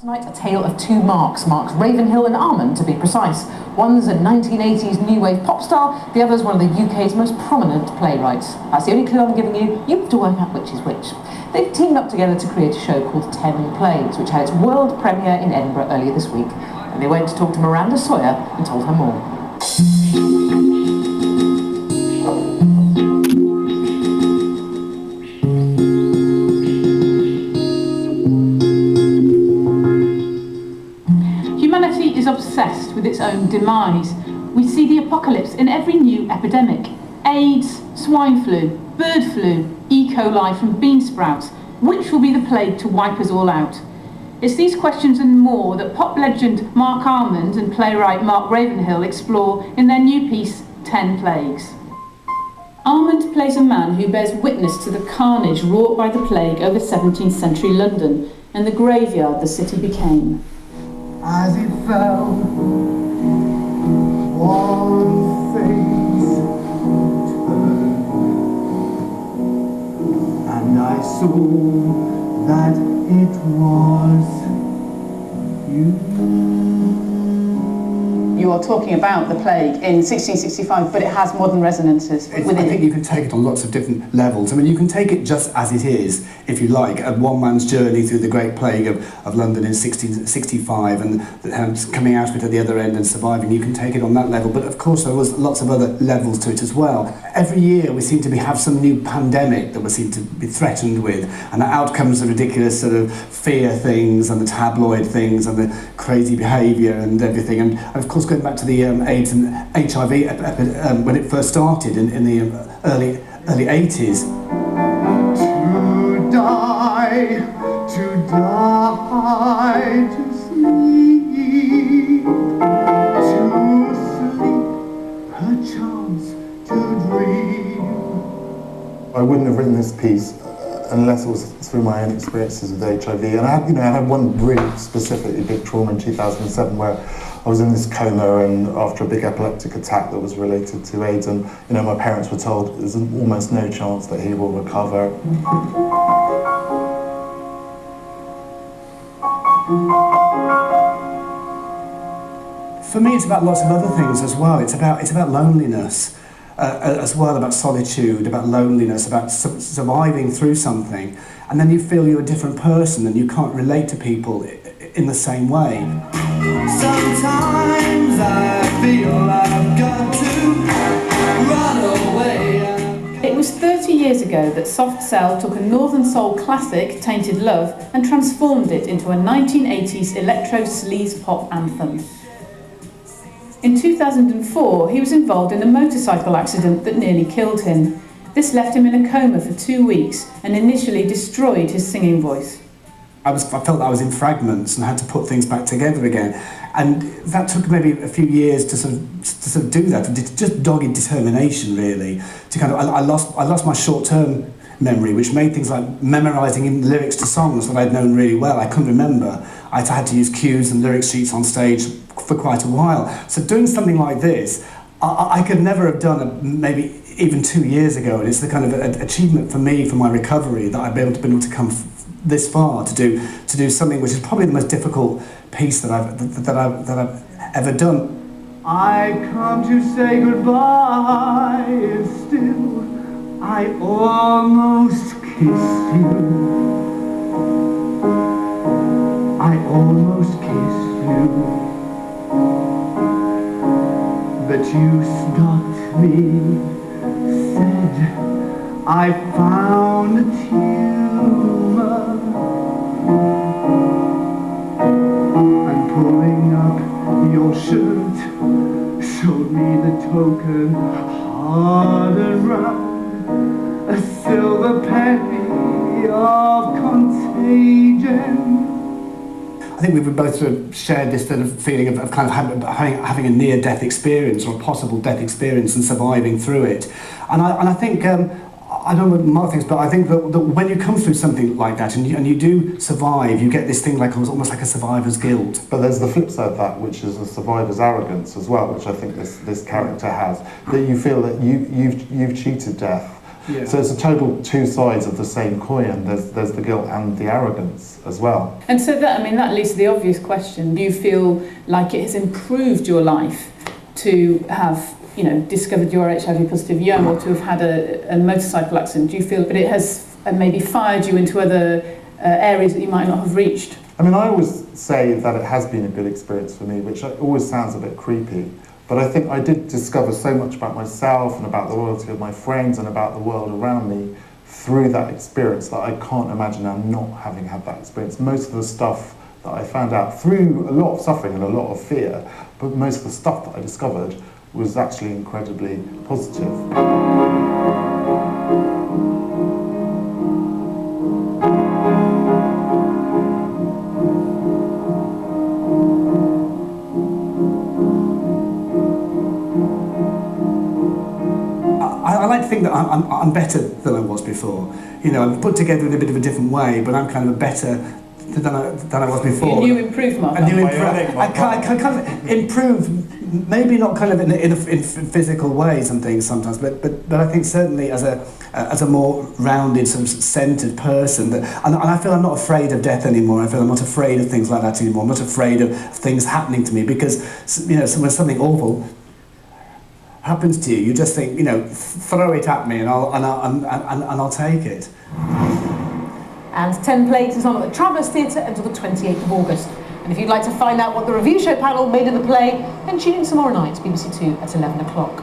Tonight, a tale of two Marcs, Ravenhill and Almond to be precise. One's a 1980s new wave pop star, the other's one of the UK's most prominent playwrights. That's the only clue I'm giving you. You have to work out which is which. They've teamed up together to create a show called 10 Plays, which had its world premiere in Edinburgh earlier this week. And they went to talk to Miranda Sawyer and told her more. Humanity is obsessed with its own demise. We see the apocalypse in every new epidemic. AIDS, swine flu, bird flu, E. coli from bean sprouts. Which will be the plague to wipe us all out? It's these questions and more that pop legend Marc Almond and playwright Marc Ravenhill explore in their new piece, 10 Plagues. Almond plays a man who bears witness to the carnage wrought by the plague over 17th century London and the graveyard the city became. As it fell, one face turned, and I saw that it was you. You are talking about the plague in 1665, but it has modern resonances within I think you can take it on lots of different levels. I mean, you can take it just as it is, if you like, a one-man's journey through the Great Plague of London in 1665 and coming out of it at the other end and surviving. You can take it on that level, but of course there was lots of other levels to it as well. Every year we seem to have some new pandemic that we seem to be threatened with, and out comes the ridiculous sort of fear things and the tabloid things and the crazy behaviour and everything. And of course, going back to the AIDS and HIV when it first started in the early 80s. To die, to sleep, perchance to dream. I wouldn't have written this piece unless it was through my own experiences with HIV. And I had one really specifically big trauma in 2007 where I was in this coma and after a big epileptic attack that was related to AIDS, and my parents were told there's almost no chance that he will recover. For me, it's about lots of other things as well. It's about loneliness as well, about solitude, about loneliness, about surviving through something, and then you feel you're a different person and you can't relate to people in the same way. Sometimes I feel I've got to run away. It was 30 years ago that Soft Cell took a Northern Soul classic, Tainted Love, and transformed it into a 1980s electro sleaze pop anthem. In 2004, he was involved in a motorcycle accident that nearly killed him. This left him in a coma for 2 weeks and initially destroyed his singing voice. I felt that I was in fragments and had to put things back together again. And that took maybe a few years to sort of do that. Just dogged determination, really. I lost my short-term memory, which made things like memorising lyrics to songs that I'd known really well. I couldn't remember. I had to use cues and lyric sheets on stage for quite a while. So doing something like this, I could never have done maybe even 2 years ago. And it's the kind of achievement for me, for my recovery, that I've been able to come this far to do something which is probably the most difficult piece that I've ever done. I come to say goodbye, and still I almost kissed you. I almost kissed you, but you stopped me, said I found a tumor, and pulling up your shirt showed me the token hard and round, a silver penny of contagion. I think we've both sort of shared this sort of feeling of kind of having a near-death experience or a possible death experience and surviving through it. And I think, I don't know what Mark thinks, but I think that when you come through something like that and you do survive, you get this thing like almost like a survivor's guilt. But there's the flip side of that, which is a survivor's arrogance as well, which I think this character has. That you feel that you've cheated death, Yeah. So it's a total two sides of the same coin. There's the guilt and the arrogance as well. And so that leads to the obvious question. Do you feel like it has improved your life to have, discovered you're HIV positive young, or to have had a motorcycle accident? Do you feel that it has maybe fired you into other areas that you might not have reached? I mean, I always say that it has been a good experience for me, which always sounds a bit creepy. But I think I did discover so much about myself and about the loyalty of my friends and about the world around me through that experience that I can't imagine now not having had that experience. Most of the stuff that I found out through a lot of suffering and a lot of fear, but most of the stuff that I discovered was actually incredibly positive. I like to think that I'm better than I was before. I'm put together in a bit of a different way, but I'm kind of better than I was before. You improved, Mark. I kind of improve, maybe not kind of in physical ways and things sometimes, but I think certainly as a more rounded, sort of centred person, and I feel I'm not afraid of death anymore. I feel I'm not afraid of things like that anymore. I'm not afraid of things happening to me, because when something awful happens to you, you just think, throw it at me and I'll take it. And 10 Plagues is on at the Travellers Theatre until the 28th of August. And if you'd like to find out what the review show panel made of the play, then tune in tomorrow night, BBC 2 at 11 o'clock.